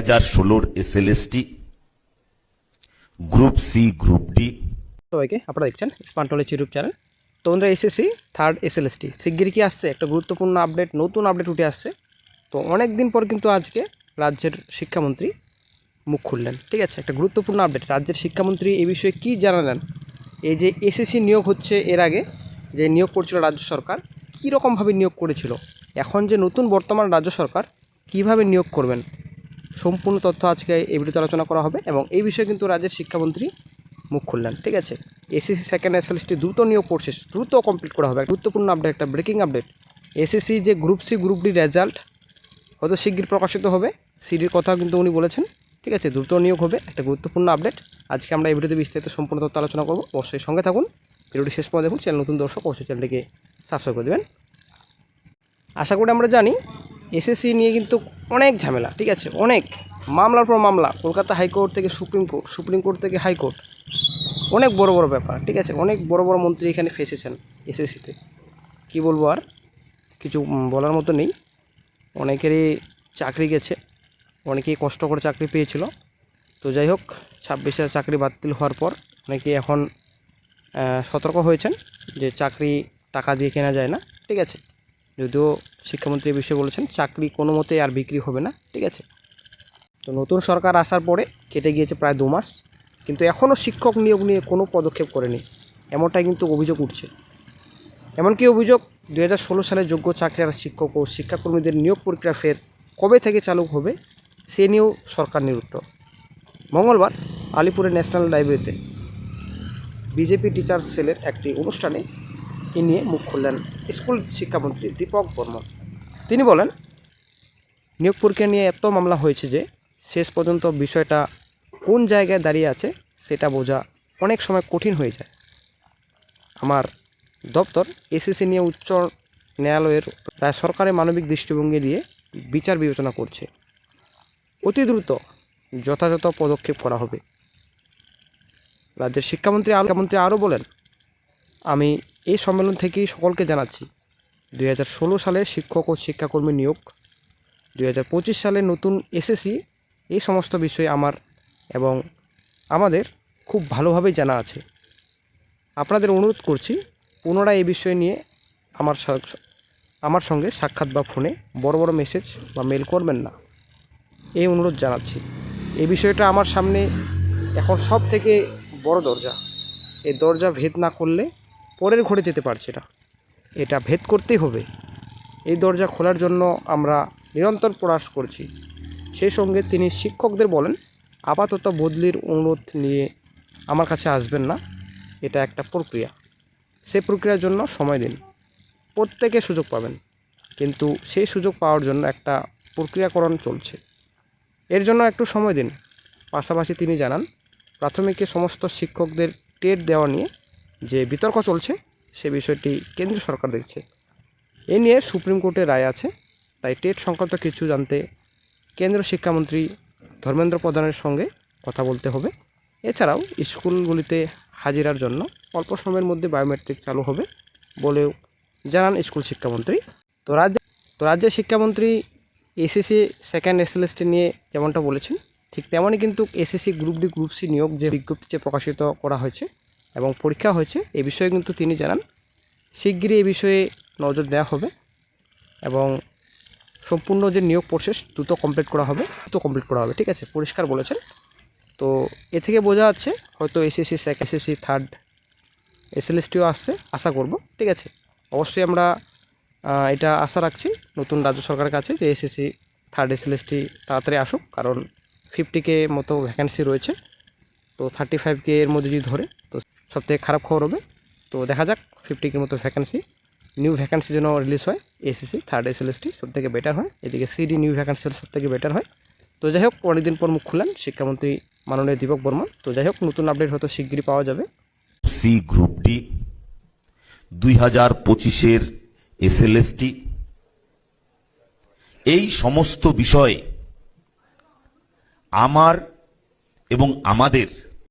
2016 SLST, group C, group D. সবাইকে, আপনারা দেখছেন স্মার্ট নলেজ ইউটিউব চ্যানেল। তো বন্ধুরা, এসএসসি থার্ড এসএলএসটি শিগগিরই কি আসছে, একটা গুরুত্বপূর্ণ আপডেট, নতুন আপডেট উঠে আসছে। তো অনেক দিন পর কিন্তু আজকে রাজ্যের শিক্ষামন্ত্রী মুখ খুললেন। ঠিক আছে, একটা গুরুত্বপূর্ণ আপডেট। রাজ্যের শিক্ষামন্ত্রী এই বিষয়ে কী জানালেন, এই যে এসএসসি নিয়োগ হচ্ছে, এর আগে যে নিয়োগ করছিল রাজ্য সরকার, কী রকমভাবে নিয়োগ করেছিল, এখন যে নতুন বর্তমান রাজ্য সরকার কিভাবে নিয়োগ করবেন, সম্পূর্ণ তথ্য আজকে এই ভিডিওতে আলোচনা করা হবে। এবং এই বিষয়ে কিন্তু রাজ্যের শিক্ষামন্ত্রী মুখ খুললেন। ঠিক আছে, এসএসসি সেকেন্ড এসএলএসটি দ্রুত নিয়োগ প্রসেস দ্রুত কমপ্লিট করা হবে। গুরুত্বপূর্ণ আপডেট, একটা ব্রেকিং আপডেট। এসএসসি যে group C, group D result হয়তো শিগগির প্রকাশিত হবে, সিডির কথাও কিন্তু উনি বলেছেন। ঠিক আছে, দ্রুত নিয়োগ হবে, একটা গুরুত্বপূর্ণ আপডেট। আজকে আমরা এই ভিডিওতে বিস্তারিত সম্পূর্ণ তথ্য আলোচনা করবো। অবশ্যই সঙ্গে থাকুন, ভিডিওটি শেষ পর্যন্ত দেখুন। চ্যানেল নতুন দর্শক অবশ্যই চ্যানেলটিকে সাবস্ক্রাইব করে দেবেন। আশা করি আমরা জানি এসএসসি নিয়ে কিন্তু অনেক ঝামেলা। ঠিক আছে, অনেক মামলার পর মামলা, কলকাতা হাইকোর্ট থেকে সুপ্রিম কোর্ট, সুপ্রিম কোর্ট থেকে হাইকোর্ট, অনেক বড় বড় ব্যাপার। ঠিক আছে, অনেক বড় বড় মন্ত্রী এখানে ফেসেছেন এসএসসিতে। কী বলবো, আর কিছু বলার মতো নেই। অনেকেরই চাকরি গেছে, অনেকেই কষ্ট করে চাকরি পেয়েছিল। তো যাই হোক, 26-এ চাকরি বাতিল হওয়ার পর অনেকেই এখন সতর্ক হয়েছেন যে চাকরি টাকা দিয়ে কেনা যায় না। ঠিক আছে, যদিও শিক্ষামন্ত্রী এই বিষয়ে বলেছেন চাকরি কোনো মতে আর বিক্রি হবে না। ঠিক আছে, তো নতুন সরকার আসার পরে কেটে গিয়েছে প্রায় 2 মাস, কিন্তু এখনও শিক্ষক নিয়োগ নিয়ে কোনো পদক্ষেপ করেনি, এমনটাই কিন্তু অভিযোগ উঠছে। এমনকি অভিযোগ 2016 সালে যোগ্য চাকরিহারা শিক্ষক ও শিক্ষাকর্মীদের নিয়োগ প্রক্রিয়া ফের কবে থেকে চালু হবে সে নিয়েও সরকার নিরুত্তর। মঙ্গলবার আলিপুরের ন্যাশনাল লাইব্রেরিতে বিজেপি টিচার্স সেলের একটি অনুষ্ঠানে এ নিয়ে মুখ খুললেন স্কুল শিক্ষামন্ত্রী দীপক বর্মন। তিনি বলেন, নিয়োগ প্রক্রিয়া নিয়ে এত মামলা হয়েছে যে শেষ পর্যন্ত বিষয়টা কোন জায়গায় দাঁড়িয়ে আছে সেটা বোঝা অনেক সময় কঠিন হয়ে যায়। আমার দপ্তর এসএসসি নিয়ে উচ্চ ন্যায়ালয়ের রায় সরকারের মানবিক দৃষ্টিভঙ্গি দিয়ে বিচার বিবেচনা করছে। অতি দ্রুত যথাযথ পদক্ষেপ করা হবে। রাজ্যের শিক্ষামন্ত্রী আরও বলেন, আমি এই সম্মেলন থেকেই সকলকে জানাচ্ছি 2016 সালে শিক্ষক ও শিক্ষাকর্মী নিয়োগ, 2025 সালে নতুন এসএসসি, এই সমস্ত বিষয়ে আমার এবং আমাদের খুব ভালোভাবেই জানা আছে। আপনাদের অনুরোধ করছি পুনরায় এই বিষয় নিয়ে আমার সঙ্গে সাক্ষাৎ বা ফোনে বড় বড় মেসেজ বা মেল করবেন না, এই অনুরোধ জানাচ্ছি। এই বিষয়টা আমার সামনে এখন সব থেকে বড় দরজা। এই দরজা ভেদ না করলে পরের ঘরে যেতে পারছি না, এটা ভেদ করতেই হবে। এই দরজা খোলার জন্য আমরা নিরন্তর প্রয়াস করছি। সেই সঙ্গে তিনি শিক্ষকদের বলেন, আপাতত বদলির অনুরোধ নিয়ে আমার কাছে আসবেন না, এটা একটা প্রক্রিয়া, সেই প্রক্রিয়ার জন্য সময় দিন। প্রত্যেকে সুযোগ পাবেন, কিন্তু সেই সুযোগ পাওয়ার জন্য একটা প্রক্রিয়াকরণ চলছে, এর জন্য একটু সময় দিন। পাশাপাশি তিনি জানান, প্রাথমিকে সমস্ত শিক্ষকদের টেট দেওয়া নিয়ে যে বিতর্ক চলছে সে বিষয়টি কেন্দ্রীয় সরকার দেখছে। এ নিয়ে সুপ্রিম কোর্টের রায় আছে, তাই টেট সংক্রান্ত কিছু জানতে কেন্দ্রীয় শিক্ষামন্ত্রী ধর্মেন্দ্র প্রধানের সঙ্গে কথা বলতে হবে। এছাড়াও স্কুলগুলিতে হাজিরার জন্য অল্প সময়ের মধ্যে বায়োমেট্রিক চালু হবে বলেও জানান স্কুল শিক্ষামন্ত্রী। তো রাজ্যের শিক্ষামন্ত্রী এসএসসি সেকেন্ড এসএলএসটি নিয়ে যেমনটা বলেছেন, ঠিক তেমনই কিন্তু SSC group D, group C নিয়োগ যে বিজ্ঞপ্তি যে প্রকাশিত করা হয়েছে এবং পরীক্ষা হয়েছে, এ বিষয়ে কিন্তু তিনি জানান শিগগিরই এই বিষয়ে নজর দেওয়া হবে এবং সম্পূর্ণ যে নিয়োগ প্রসেস দ্রুত কমপ্লিট করা হবে। ঠিক আছে, পরিষ্কার বলেছেন। তো এ থেকে বোঝা যাচ্ছে হয়তো এসএসসি থার্ড এসএলএসটিও আসছে, আশা করব। ঠিক আছে, অবশ্যই আমরা এটা আশা রাখছি নতুন রাজ্য সরকারের কাছে যে এসএসসি থার্ড এসএলএসটি তাড়াতাড়ি আসুক, কারণ 50K মতো ভ্যাকেন্সি রয়েছে। তো 35K এর মধ্যে যদি ধরে তো সবথেকে খারাপ খবর হবে। তো দেখা যাক 50K মতো ভ্যাকেন্সি, নিউ ভ্যাকেন্সি যেন রিলিজ হয়, এসএসসি থার্ড এসএলএসটি সবথেকে বেটার হয়, এদিকে সিডি নিউ ভ্যাকেন্সি হলে সবথেকে বেটার হয়। তো যাই হোক, অনেকদিন পর মুখ খুললেন শিক্ষামন্ত্রী মাননীয় দীপক বর্মন। তো যাই হোক, নতুন আপডেট হয়তো শিগগিরই পাওয়া যাবে। সি, গ্রুপ ডি, 2025-এর এসএলএসটি, এই সমস্ত বিষয়ে আমার এবং আমাদের